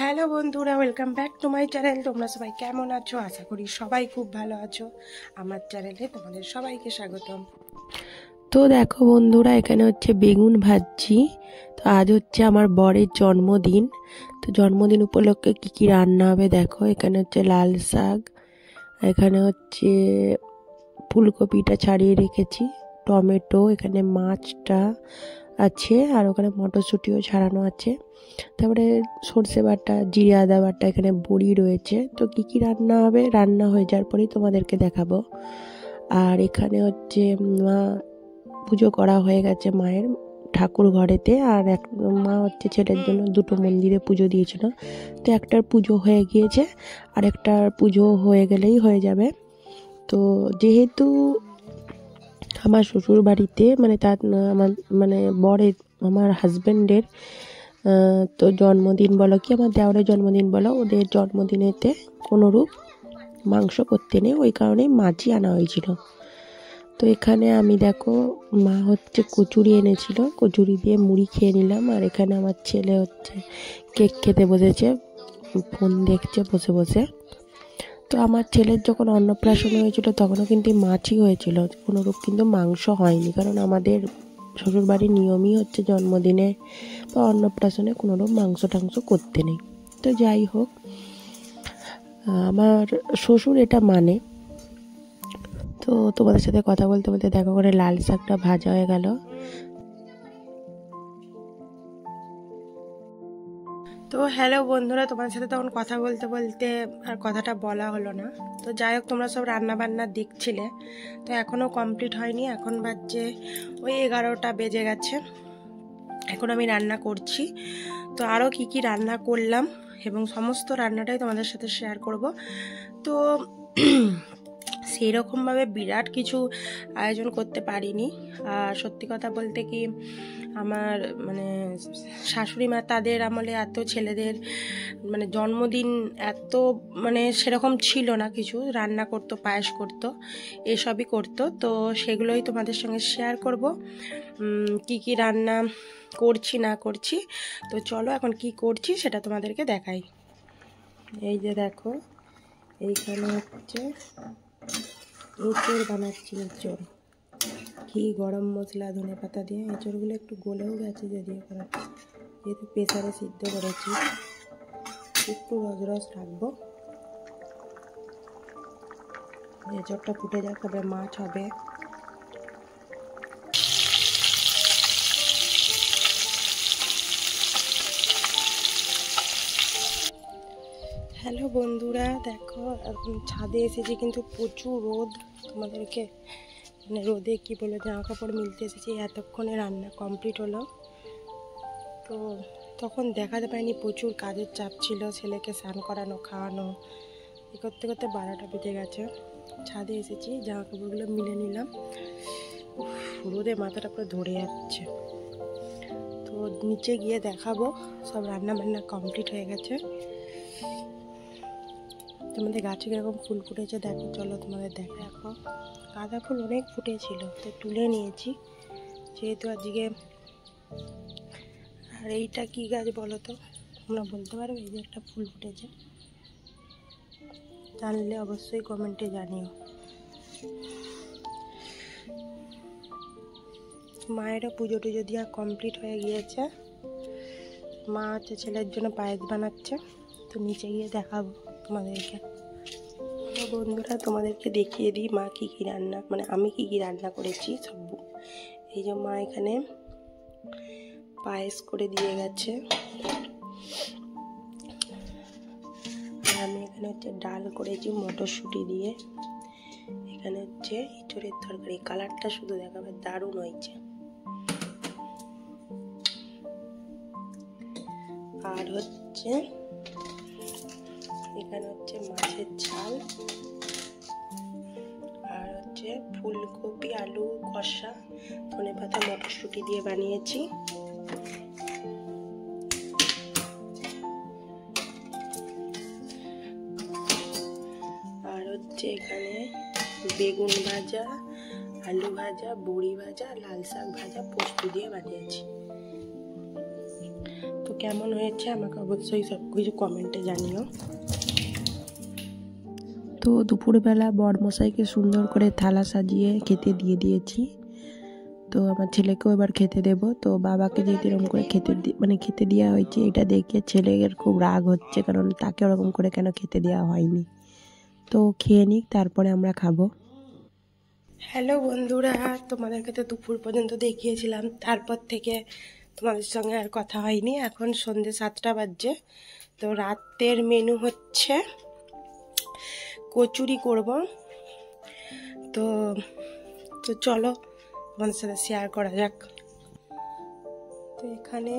Hello বন্ধুরা, welcome back to my channel. তোমরা সবাই কেমন আছো? আশা করি সবাই খুব ভালো আছো। আমার চ্যানেলে তোমাদের সবাইকে স্বাগতম। তো দেখো বন্ধুরা, এখানে হচ্ছে বেগুন ভাজছি। তো আজ হচ্ছে আমার বরের জন্মদিন। তো জন্মদিন উপলক্ষে কি কি রান্না হবে দেখো। এখানে হচ্ছে লাল শাক, এখানে হচ্ছে ফুলকপিটা ছাড়িয়ে রেখেছি, টমেটো, এখানে মাছটা আছে, আর ওখানে মটরশুঁটিও ছাড়ানো আছে। তারপরে সর্ষে বাটা, জিরে আদা বাটা, এখানে বড়ি রয়েছে। তো কি কি রান্না হবে, রান্না হয়ে যাওয়ার পরেই তোমাদেরকে দেখাবো। আর এখানে হচ্ছে মা পুজো করা হয়ে গেছে মায়ের ঠাকুর ঘরেতে। আর মা হচ্ছে ছেলের জন্য দুটো মন্দিরে পুজো দিয়েছিল। তো একটার পুজো হয়ে গিয়েছে, আর একটার পুজো হয়ে গেলেই হয়ে যাবে। তো যেহেতু আমার শ্বশুর বাড়িতে আমার বরের, আমার হাজব্যান্ডের তো জন্মদিন বলো কি আমার দেওরের জন্মদিন বলো, ওদের জন্মদিনেতে কোনোরূপ মাংস করতে নেই, ওই কারণেই মাছই আনা হয়েছিল। তো এখানে আমি দেখো, মা হচ্ছে কচুরি এনেছিল, কচুরি দিয়ে মুড়ি খেয়ে নিলাম। আর এখানে আমার ছেলে হচ্ছে কেক খেতে বসেছে, ফোন দেখছে বসে বসে। তো আমার ছেলের যখন অন্নপ্রাশন হয়েছিল তখনও কিন্তু মাছই হয়েছিল, কোনোরূপ কিন্তু মাংস হয়নি। কারণ আমাদের শ্বশুরবাড়ির নিয়মই হচ্ছে জন্মদিনে বা অন্নপ্রাশনে কোনোরূপ মাংস টাংস করতে নেই। তো যাই হোক, আমার শ্বশুর এটা মানে। তো তোমাদের সাথে কথা বলতে বলতে দেখো করে লাল শাকটা ভাজা হয়ে গেল। তো হ্যালো বন্ধুরা, তোমার সাথে তখন কথা বলতে বলতে আর কথাটা বলা হলো না। তো যাই হোক, তোমরা সব রান্না বান্না দেখছিলে, তো এখনও কমপ্লিট হয়নি। এখন বাজছে ওই 11টা বেজে গেছে। এখন আমি রান্না করছি। তো আরও কি কি রান্না করলাম এবং সমস্ত রান্নাটাই তোমাদের সাথে শেয়ার করব। তো সেই রকমভাবে বিরাট কিছু আয়োজন করতে পারিনি। আর সত্যি কথা বলতে কি, আমার শাশুড়ি মা তাদের আমলে এত ছেলেদের জন্মদিন এত সেরকম ছিল না। কিছু রান্না করতো, পায়েস করতো, এসবই করতো। তো সেগুলোই তোমাদের সঙ্গে শেয়ার করব, কি কি রান্না করছি না করছি। তো চলো এখন কি করছি সেটা তোমাদেরকে দেখাই। এই যে দেখো, এইখানে হচ্ছে এঁচড় বানাচ্ছি। এঁচড় ঘি, গরম মশলা, ধনে পাতা দিয়ে। এঁচড়গুলো একটু গলেও গেছে যদিও, যেহেতু প্রেসারে সিদ্ধ করেছি, একটু রস রাখবো। এঁচড়টা ফুটে যাক, তবে মাছ হবে। হ্যালো বন্ধুরা, দেখো এখন ছাদে এসেছি, কিন্তু প্রচুর রোদ। তোমাদেরকে রোদে কি বলে জামা কাপড় মিলতে এসেছি। এতক্ষণে রান্না কমপ্লিট হলো। তো তখন দেখাতে পাইনি, প্রচুর কাজের চাপ ছিল, ছেলেকে স্নান করানো, খাওয়ানো, এ করতে করতে 12টা বেজে গেছে। ছাদে এসেছি, জামা কাপড়গুলো মিলে নিলাম। রোদে মাথাটা পুরো ধরে যাচ্ছে। তো নিচে গিয়ে দেখাবো, সব রান্না বান্না কমপ্লিট হয়ে গেছে। তোমাদের গাছে কীরকম ফুল ফুটেছে দেখো, চলো তোমাদের দেখো। গাঁদা ফুল অনেক ফুটেছিল, তো তুলে নিয়েছি যেহেতু আজকে। আর এইটা কি গাছ বলো তো, তোমরা বলতে পারবে? এই যে একটা ফুল ফুটেছে, জানলে অবশ্যই কমেন্টে জানিও। মায়েরও পুজো টুজো দেওয়া কমপ্লিট হয়ে গিয়েছে। মা হচ্ছে ছেলের জন্য পায়েস বানাচ্ছে। তো নিচে গিয়ে দেখাবো তোমাদেরকে। তো বন্ধুরা, তোমাদেরকে দেখিয়ে দিই মা কী কী রান্না, আমি কী কী রান্না করেছি সব। এই যে মা এখানে পায়েস করে দিয়ে গেছে, আর আমি এখানে হচ্ছে ডাল করেছি মটরশুঁটি দিয়ে। এখানে হচ্ছে এঁচড়ের তরকারি, কালারটা শুধু দেখাবে, দারুণ হয়েছে। আর হচ্ছে এখানে হচ্ছে মাছের ঝাল, আর হচ্ছে ফুলকপি আলু কষা, ধনে পাতা মটরশুঁটি দিয়ে বানিয়েছি। আর হচ্ছে এখানে বেগুন ভাজা, আলু ভাজা, বড়ি ভাজা, লাল শাক ভাজা, পোস্ত দিয়ে বানিয়েছি। তো কেমন হয়েছে আমাকে অবশ্যই সব কিছু কমেন্টে জানিও। তো দুপুরবেলা বরমশাইকে সুন্দর করে থালা সাজিয়ে খেতে দিয়ে দিয়েছি। তো আমার ছেলেকেও এবার খেতে দেব। তো বাবাকে যেহেতু এরকম করে খেতে দেওয়া হয়েছে, এটা দেখে ছেলের খুব রাগ হচ্ছে, কারণ তাকে ওরকম করে কেন খেতে দেওয়া হয়নি। তো খেয়ে নিক, তারপরে আমরা খাবো। হ্যালো বন্ধুরা, তোমাদেরকে তো দুপুর পর্যন্ত দেখিয়েছিলাম, তারপর থেকে তোমাদের সঙ্গে আর কথা হয়নি। এখন সন্ধ্যে 7টা বাজছে। তো রাতের মেনু হচ্ছে কচুরি করব। তো তো চলো তোমাদের সাথে শেয়ার করা যাক। তো এখানে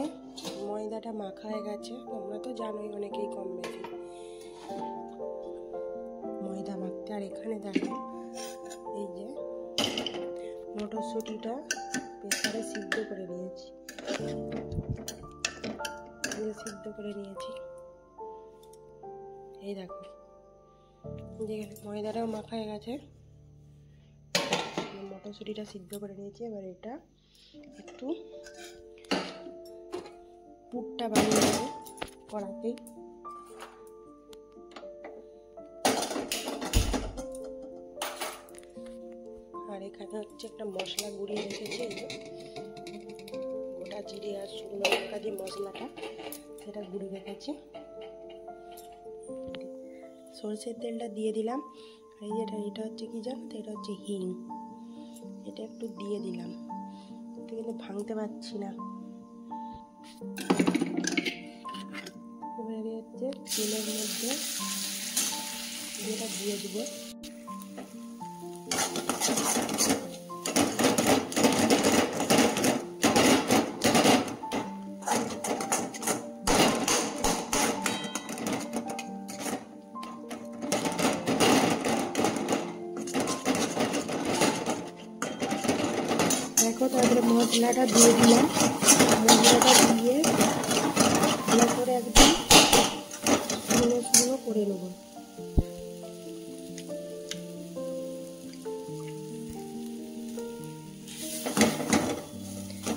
ময়দাটা মাখা হয়ে গেছে, তোমরা তো জানোই অনেকেই কম বেশি ময়দা মাখতে। আর এখানে দেখো এই যে মটরশুঁটিটা প্রেসারে সিদ্ধ করে নিয়েছি, এই দেখো যেখানে ময়দাটাও মাখা হয়ে গেছে, মটরশুঁটিটা সিদ্ধ করে নিয়েছি। এবার এটা একটু পুরটা বানিয়ে নেব কড়াতেই। আর এখানে হচ্ছে একটা মশলা গুঁড়িয়ে রেখেছি, গোটা জিরে আর শুকনো লঙ্কা দিয়ে মশলাটা সেটা গুঁড়িয়ে রেখেছি। সরষের তেলটা দিয়ে দিলাম। আর এই যেটা এটা হচ্ছে কি জানো তো, এটা হচ্ছে হিং, এটা একটু দিয়ে দিলাম। এটা কিন্তু ভাঙতে পারছি না। এবারে হচ্ছে তেলের মধ্যে এটা দিয়ে দেবো। দেখো তারপরে মশলাটা দিয়ে দিলাম। মশলাটা দিয়ে ভালো করে একদম শুকনো শুকনো করে নেব।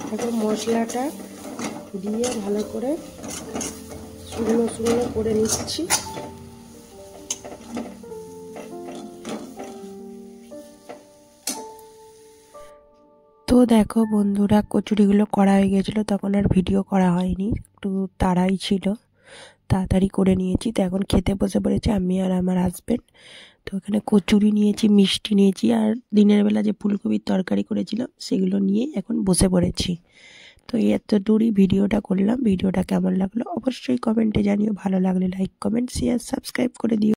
দেখো মশলাটা দিয়ে ভালো করে শুকনো শুকনো করে নিচ্ছি। তো দেখো বন্ধুরা, কচুরিগুলো করা হয়ে গেছিলো, তখন আর ভিডিও করা হয়নি, একটু তাড়াই ছিল, তাড়াতাড়ি করে নিয়েছি। তো এখন খেতে বসে পড়েছি আমি আর আমার হাজব্যান্ড। তো এখানে কচুরি নিয়েছি, মিষ্টি নিয়েছি, আর দিনের বেলা যে ফুলকপির তরকারি করেছিলাম সেগুলো নিয়ে এখন বসে পড়েছি। তো এই এতদূরই ভিডিওটা করলাম। ভিডিওটা কেমন লাগলো অবশ্যই কমেন্টে জানিও। ভালো লাগলে লাইক, কমেন্ট, শেয়ার, সাবস্ক্রাইব করে দিও।